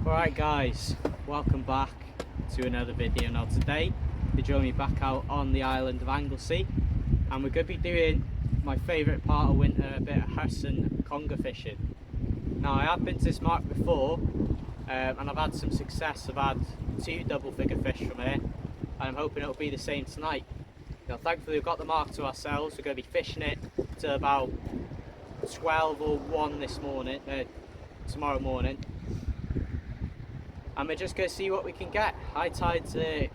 Alright guys, welcome back to another video. Now today they join me back out on the island of Anglesey and we're going to be doing my favourite part of winter, a bit of Huss and conger fishing. Now I have been to this mark before and I've had some success. I've had 2 double figure fish from here and I'm hoping it'll be the same tonight. Now thankfully we've got the mark to ourselves. We're going to be fishing it till about 12 or 1 this morning, tomorrow morning. And we're just going to see what we can get. High tide's 10:15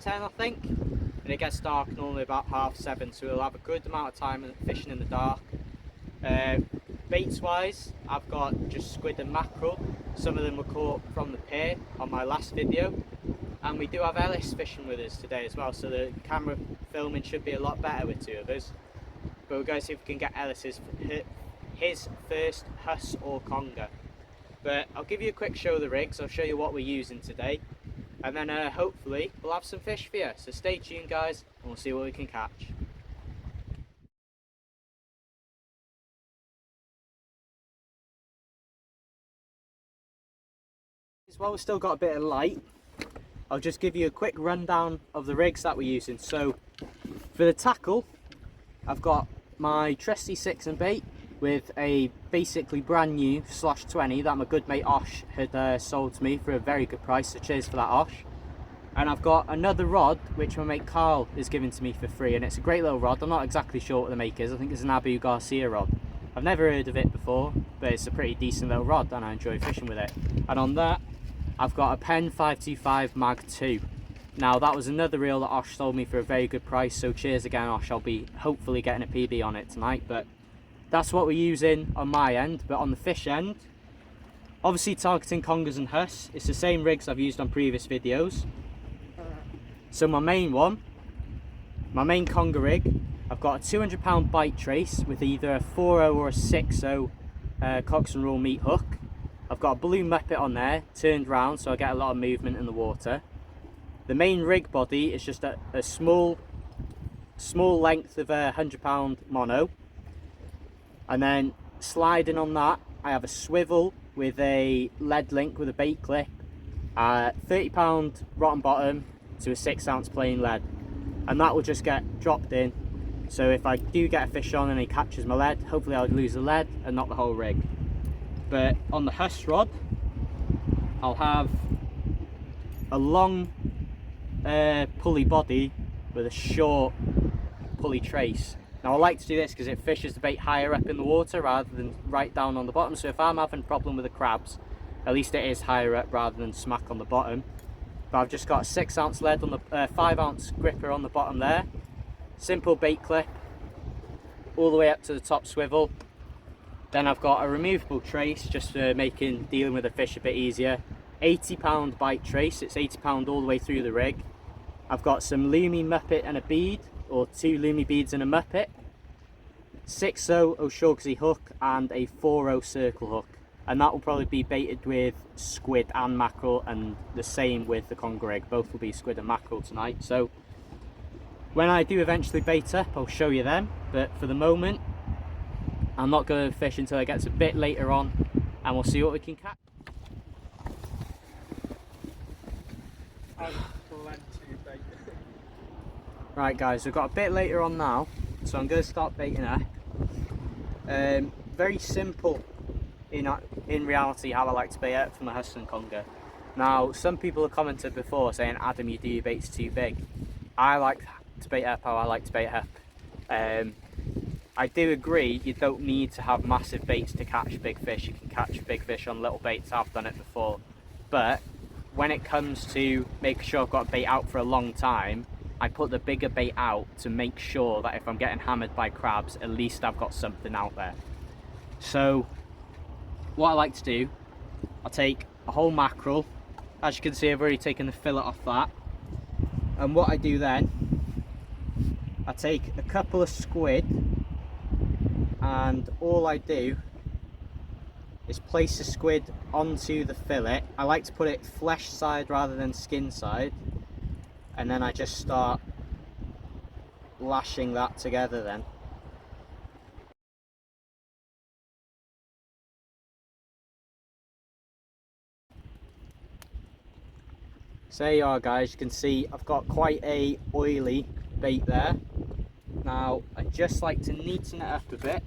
I think, and it gets dark normally about 7:30, so we'll have a good amount of time fishing in the dark. Baits wise, I've got just squid and mackerel. Some of them were caught from the pier on my last video, and we do have Ellis fishing with us today as well, so the camera filming should be a lot better with 2 of us. But we're going to see if we can get Ellis's his first Huss or conger. But I'll give you a quick show of the rigs. I'll show you what we're using today, and then hopefully we'll have some fish for you. So stay tuned guys, and we'll see what we can catch. While we've still got a bit of light, I'll just give you a quick rundown of the rigs that we're using. So for the tackle, I've got my trusty 6 and bait with a basically brand new /20 that my good mate Osh had sold to me for a very good price, so cheers for that, Osh. And I've got another rod which my mate Carl is giving to me for free, and it's a great little rod. I'm not exactly sure what the make is. I think it's an Abu Garcia rod. I've never heard of it before, but it's a pretty decent little rod and I enjoy fishing with it. And on that I've got a Penn 525 Mag 2. Now that was another reel that Osh sold me for a very good price, so cheers again Osh. I'll be hopefully getting a PB on it tonight. But that's what we're using on my end. But on the fish end, obviously targeting congers and Huss. It's the same rigs I've used on previous videos. So my main conger rig, I've got a 200-pound bite trace with either a 4.0 or a 6.0 Cox and Roll meat hook. I've got a blue muppet on there, turned round so I get a lot of movement in the water. The main rig body is just a small length of a 100-pound mono. And then sliding on that, I have a swivel with a lead link with a bait clip, 30-pound rotten bottom to a 6-ounce plain lead, and that will just get dropped in. So if I do get a fish on and he catches my lead, hopefully I'll lose the lead and not the whole rig. But on the Huss rod, I'll have a long pulley body with a short pulley trace. Now I like to do this because it fishes the bait higher up in the water rather than right down on the bottom. So if I'm having a problem with the crabs, at least it is higher up rather than smack on the bottom. But I've just got a 6-ounce lead on the 5-ounce gripper on the bottom there. Simple bait clip all the way up to the top swivel. Then I've got a removable trace just for dealing with the fish a bit easier. 80-pound bite trace. It's 80-pound all the way through the rig. I've got some loomy muppet and a bead, or 2 loomy beads and a muppet, 6.0 O'Shaughnessy hook and a 4.0 circle hook, and that will probably be baited with squid and mackerel, and the same with the conger rig. Both will be squid and mackerel tonight. So when I do eventually bait up, I'll show you them, but for the moment I'm not going to fish until it gets a bit later on and we'll see what we can catch. Right guys, we've got a bit later on now, so I'm going to start baiting up. Very simple in reality how I like to bait up for my Huss and conger. Now some people have commented before saying, Adam, you do your baits too big. I like to bait up how I like to bait up. I do agree you don't need to have massive baits to catch big fish. You can catch big fish on little baits. I've done it before. But when it comes to making sure I've got a bait out for a long time, I put the bigger bait out to make sure that if I'm getting hammered by crabs, at least I've got something out there. So what I like to do, I'll take a whole mackerel. As you can see, I've already taken the fillet off that. And what I do then, I take a couple of squid, and all I do is place the squid onto the fillet. I like to put it flesh side rather than skin side, and then I just start lashing that together then. So there you are guys, you can see I've got quite a oily bait there. Now I just like to neaten it up a bit.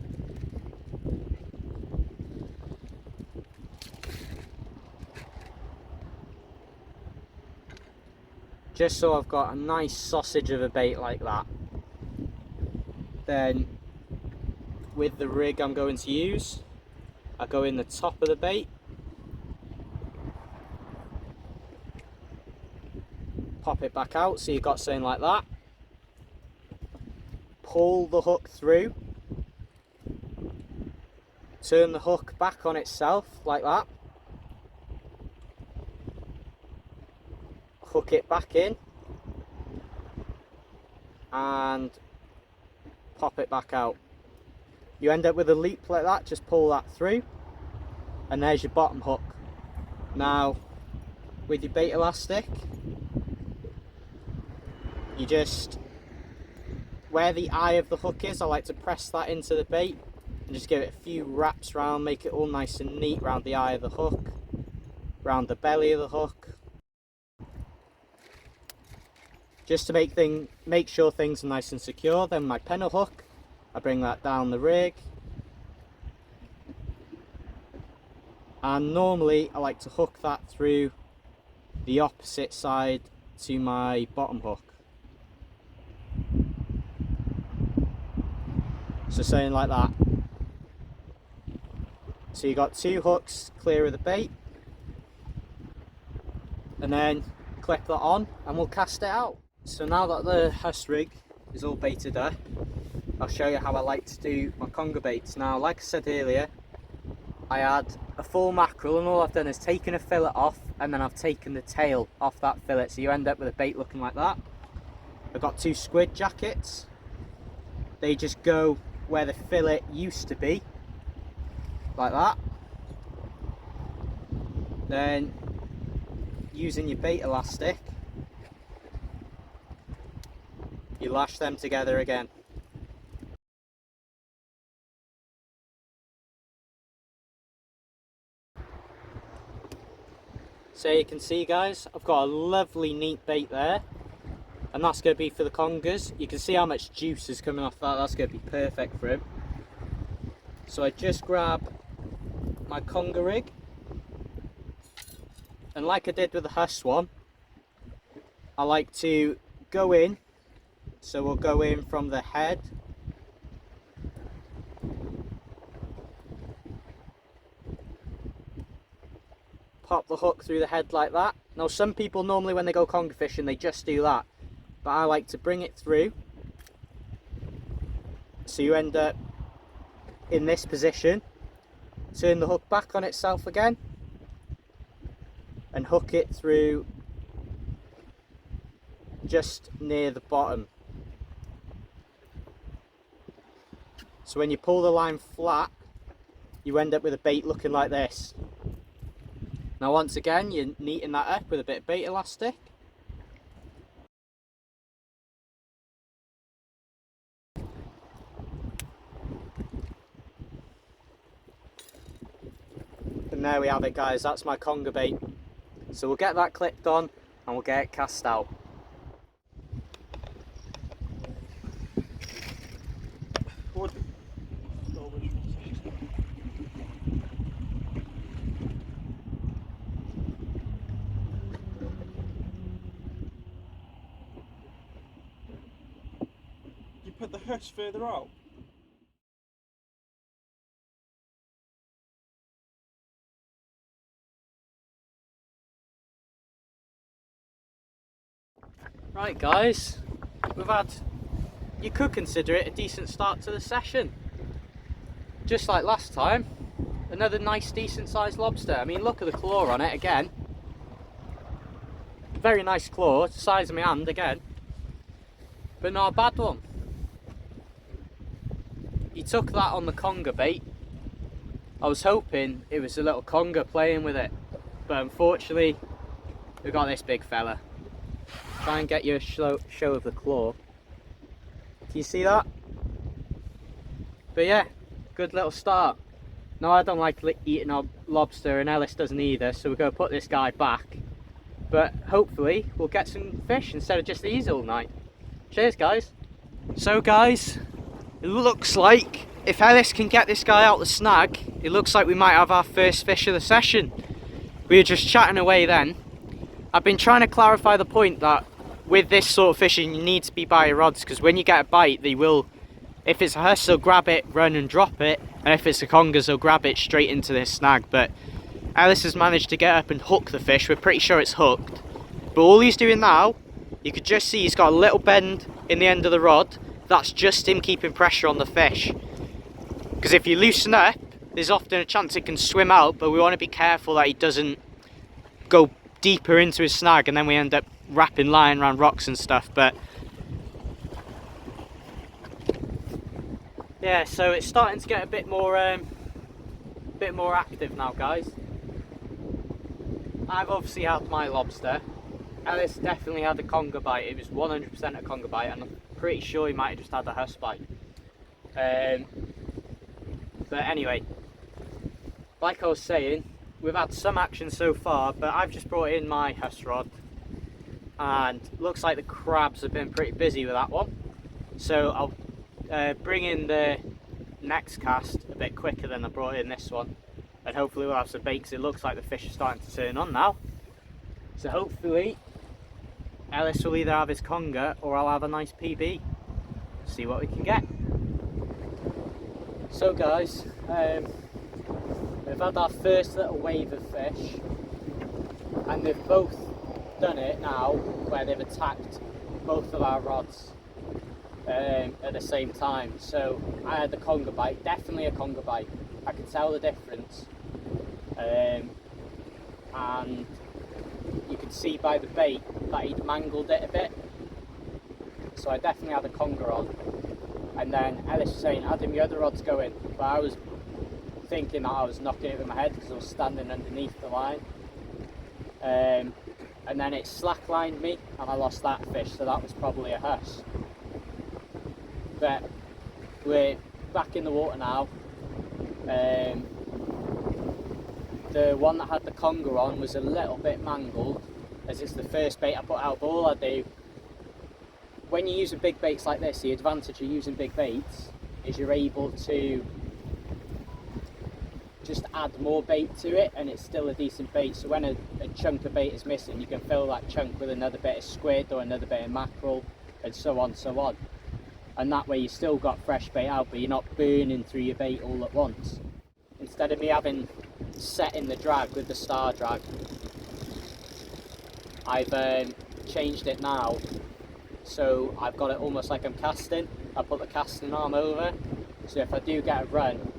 Just so I've got a nice sausage of a bait like that. Then with the rig I'm going to use, I go in the top of the bait, pop it back out so you've got something like that, pull the hook through, turn the hook back on itself like that, hook it back in and pop it back out. You end up with a loop like that, just pull that through and there's your bottom hook. Now with your bait elastic, you just, where the eye of the hook is, I like to press that into the bait and just give it a few wraps around, make it all nice and neat around the eye of the hook, around the belly of the hook, just to make sure things are nice and secure. Then my pennel hook, I bring that down the rig, and normally I like to hook that through the opposite side to my bottom hook. So something like that. So you got two hooks clear of the bait, and then clip that on and we'll cast it out. So now that the Huss rig is all baited up, I'll show you how I like to do my conger baits. Now like I said earlier, I had a full mackerel and all I've done is taken a fillet off and then I've taken the tail off that fillet, so you end up with a bait looking like that. I've got two squid jackets. They just go where the fillet used to be, like that. Then using your bait elastic, you lash them together again. So you can see guys, I've got a lovely neat bait there, and that's going to be for the congers. You can see how much juice is coming off that, that's going to be perfect for him. So I just grab my conger rig, and like I did with the Huss one, I like to go in, so we'll go in from the head, pop the hook through the head like that. Now some people normally when they go conger fishing they just do that, but I like to bring it through so you end up in this position, turn the hook back on itself again and hook it through just near the bottom. So when you pull the line flat, you end up with a bait looking like this. Now once again, you're neating that up with a bit of bait elastic. And there we have it guys, that's my conger bait. So we'll get that clipped on and we'll get it cast out. Put the Huss further out. Right guys, you could consider it a decent start to the session. Just like last time, another nice decent sized lobster. I mean look at the claw on it again. Very nice claw, size of my hand again. But not a bad one. He took that on the conger bait. I was hoping it was a little conger playing with it, but unfortunately we've got this big fella. Try and get you a show of the claw. Can you see that? But yeah, good little start. Now I don't like eating lobster and Ellis doesn't either, so we're going to put this guy back but hopefully we'll get some fish instead of just these all night. Cheers guys. So guys, it looks like if Ellis can get this guy out the snag, it looks like we might have our first fish of the session. We were just chatting away then. I've been trying to clarify the point that with this sort of fishing you need to be by your rods, because when you get a bite they will, if it's a Huss they'll grab it, run and drop it, and if it's a conger they'll grab it straight into this snag. But Ellis has managed to get up and hook the fish. We're pretty sure it's hooked, but all he's doing now, you could just see he's got a little bend in the end of the rod. That's just him keeping pressure on the fish, because if you loosen up there's often a chance it can swim out, but we want to be careful that he doesn't go deeper into his snag and then we end up wrapping line around rocks and stuff. But yeah, so it's starting to get a bit more active now guys. I've obviously had my lobster. Ellis definitely had a conger bite. It was 100% a conger bite, and I'm pretty sure he might have just had a Huss bite. But anyway, like I was saying, we've had some action so far, but I've just brought in my Huss rod, and looks like the crabs have been pretty busy with that one. So I'll bring in the next cast a bit quicker than I brought in this one, and hopefully we'll have some bait, because it looks like the fish are starting to turn on now. So hopefully Ellis will either have his conger or I'll have a nice PB. See what we can get. So guys, we've had our first little wave of fish, and they've both done it now where they've attacked both of our rods at the same time. So I had the conger bite, definitely a conger bite. I could tell the difference, and you could see by the bait that he'd mangled it a bit. So I definitely had a conger on. And then Ellis was saying, Adam, your other rod's going. But I was thinking that I was knocking it with my head because I was standing underneath the line. And then it slacklined me and I lost that fish, so that was probably a Huss. But we're back in the water now. The one that had the conger on was a little bit mangled, as it's the first bait I put out. But all I do, when you're using big baits like this, the advantage of using big baits is you're able to just add more bait to it and it's still a decent bait. So when a chunk of bait is missing, you can fill that chunk with another bit of squid or another bit of mackerel, and so on, so on. And that way you still got fresh bait out, but you're not burning through your bait all at once. Instead of me having set in the drag with the star drag, I've changed it now, so I've got it almost like I'm casting. I put the casting arm over, so if I do get a run,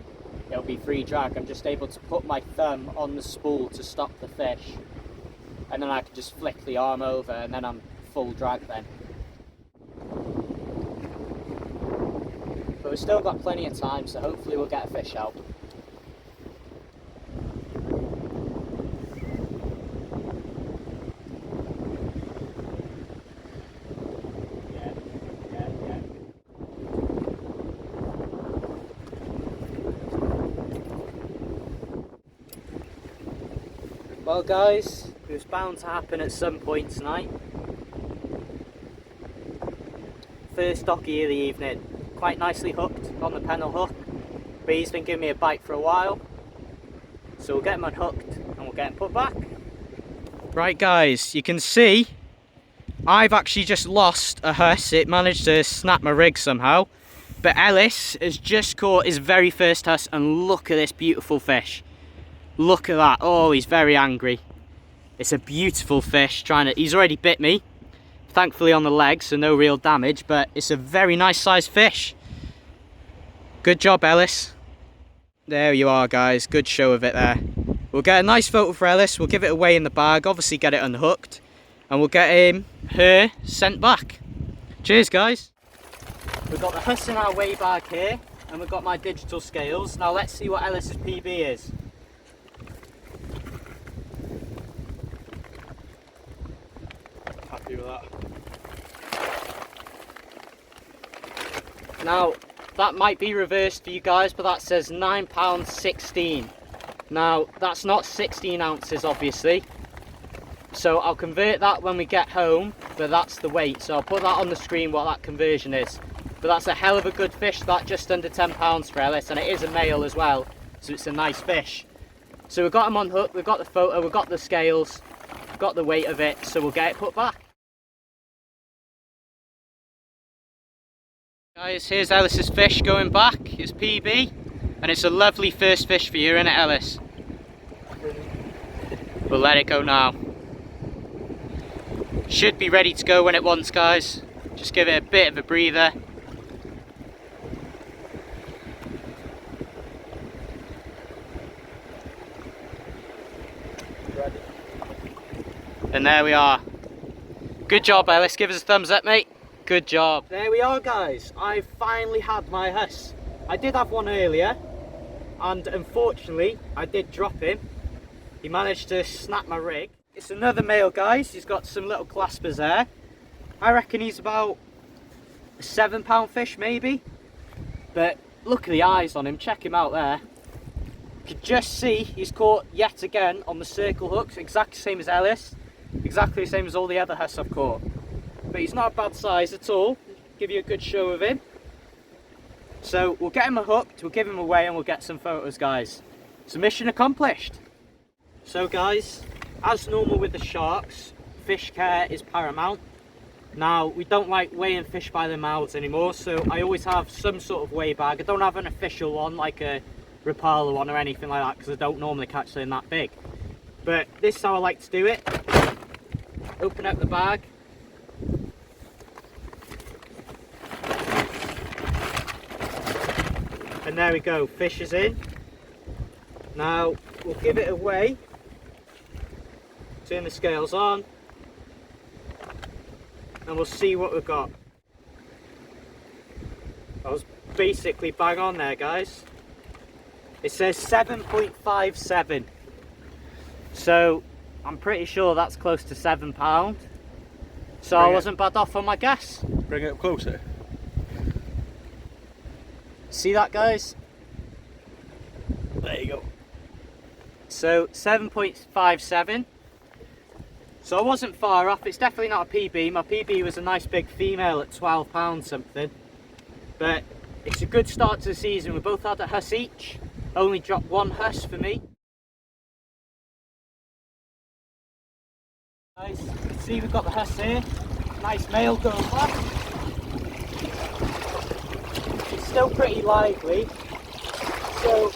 it'll be free drag. I'm just able to put my thumb on the spool to stop the fish, and then I can just flick the arm over, and then I'm full drag then. But we've still got plenty of time, so hopefully we'll get a fish out. Well guys, it was bound to happen at some point tonight. First docky of the evening, quite nicely hooked on the pennel hook, but he's been giving me a bite for a while. So we'll get him unhooked and we'll get him put back. Right guys, you can see I've actually just lost a Huss. It managed to snap my rig somehow. But Ellis has just caught his very first Huss, and look at this beautiful fish. Look at that. Oh, he's very angry. It's a beautiful fish. He's already bit me, thankfully on the leg, so no real damage, but it's a very nice sized fish. Good job, Ellis. There you are guys, good show of it there. We'll get a nice photo for Ellis, we'll give it away in the bag, obviously get it unhooked, and we'll get her sent back. Cheers guys. We've got the Huss in our weigh bag here, and we've got my digital scales. Now let's see what Ellis's PB is. Happy with that. Now that might be reversed for you guys, but that says £9.16. Now that's not 16 ounces obviously, So I'll convert that when we get home, but that's the weight. So I'll put that on the screen what that conversion is. But that's a hell of a good fish, that just under 10 pounds for Ellis, and it is a male as well, so it's a nice fish. So we've got him on hook, we've got the photo, we've got the scales, we've got the weight of it, so we'll get it put back. Guys, here's Ellis's fish going back, his PB, and it's a lovely first fish for you, isn't it, Ellis? We'll let it go now. Should be ready to go when it wants, guys. Just give it a bit of a breather. Ready. And there we are. Good job, Ellis. Give us a thumbs up, mate. Good job. There we are, guys. I finally had my Huss. I did have one earlier, and unfortunately I did drop him. He managed to snap my rig. It's another male, guys. He's got some little claspers there. I reckon he's about a 7 pound fish maybe, but look at the eyes on him. Check him out there. You can just see he's caught yet again on the circle hooks, exactly the same as Ellis, exactly the same as all the other Huss I've caught. But he's not a bad size at all. Give you a good show of him. So we'll get him hooked, we'll give him away, and we'll get some photos, guys. So mission accomplished. So guys, as normal with the sharks, fish care is paramount. Now, we don't like weighing fish by their mouths anymore, so I always have some sort of weigh bag. I don't have an official one, like a Rapala one or anything like that, because I don't normally catch something that big. But this is how I like to do it. Open up the bag. And there we go, fish is in. Now, we'll give it a weigh. Turn the scales on. And we'll see what we've got. I was basically bang on there, guys. It says 7.57. So I'm pretty sure that's close to 7 pound. So I wasn't bad off on my guess. Bring it up closer. See that, guys? There you go. So 7.57. So I wasn't far off. It's definitely not a PB. My PB was a nice big female at 12 pounds something. But it's a good start to the season. We both had a Huss each. Only dropped one Huss for me. Guys, you can see we've got the Huss here. Nice male going back. It's still pretty lively. So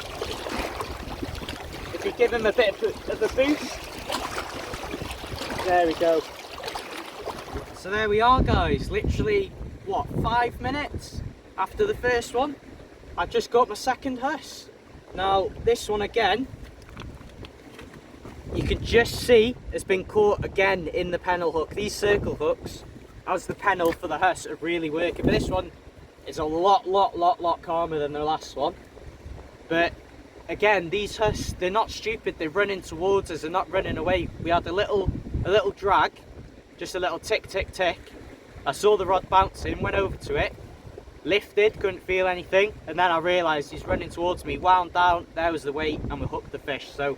if we give him a bit of a boost. There we go. So there we are, guys. Literally, what, 5 minutes after the first one, I've just got my second Huss. Now, this one again, you can just see has been caught again in the pennel hook. These circle hooks, as the pennel for the Huss, are really working. But this one is a lot calmer than the last one. But again, these Huss, they're not stupid. They're running towards us. They're not running away. We had a little drag, just a little tick. I saw the rod bouncing, went over to it, lifted, couldn't feel anything, and then I realised he's running towards me, wound down, there was the weight, and we hooked the fish. So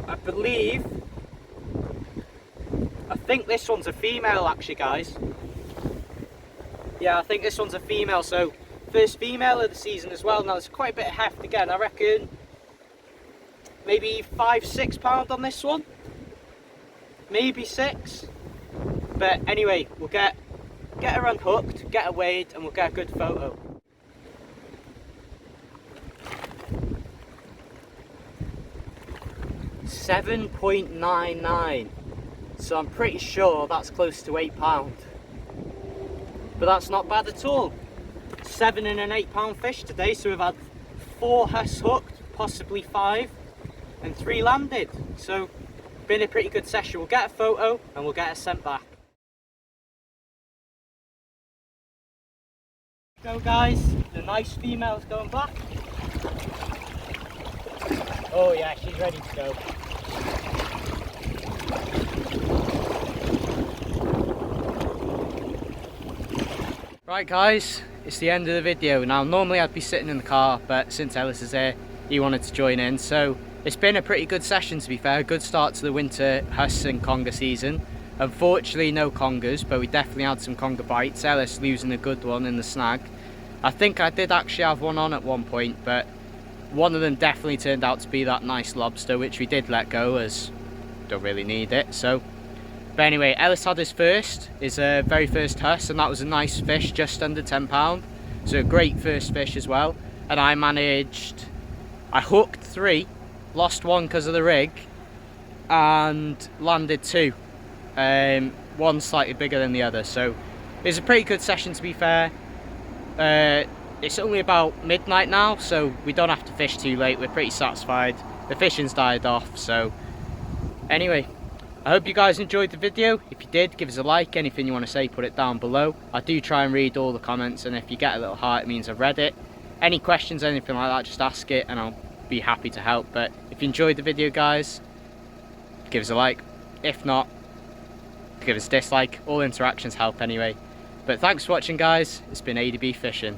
I think this one's a female actually, guys. Yeah, I think this one's a female, so first female of the season as well. Now there's quite a bit of heft again. I reckon maybe 5-6 pound on this one, maybe 6. But anyway, we'll get her unhooked, get her weighed, and we'll get a good photo. $7.99. So I'm pretty sure that's close to £8. But that's not bad at all. 7 and an £8 fish today, so we've had 4 Huss hooked, possibly 5, and 3 landed. So been a pretty good session. We'll get a photo and we'll get her sent back. Go, guys, the nice female's going back. Oh yeah, she's ready to go. Right guys, it's the end of the video. Now normally I'd be sitting in the car, but since Ellis is here, he wanted to join in, so it's been a pretty good session, to be fair. A good start to the winter Huss and conger season. Unfortunately no congers, but we definitely had some conger bites. Ellis losing a good one in the snag. I think I did actually have one on at one point, but one of them definitely turned out to be that nice lobster, which we did let go as don't really need it. So, but anyway, Ellis had his very first Huss, and that was a nice fish, just under £10. So a great first fish as well. And I hooked 3, lost 1 because of the rig, and landed 2. One slightly bigger than the other. So it was a pretty good session, to be fair. It's only about midnight now, so we don't have to fish too late. We're pretty satisfied. The fishing's died off. So anyway, I hope you guys enjoyed the video. If you did, give us a like. Anything you want to say, put it down below. I do try and read all the comments, and if you get a little heart, it means I've read it. Any questions, anything like that, just ask it and I'll be happy to help. But if you enjoyed the video, guys, give us a like. If not, give us a dislike. All interactions help anyway. But thanks for watching, guys. It's been ADB Fishing.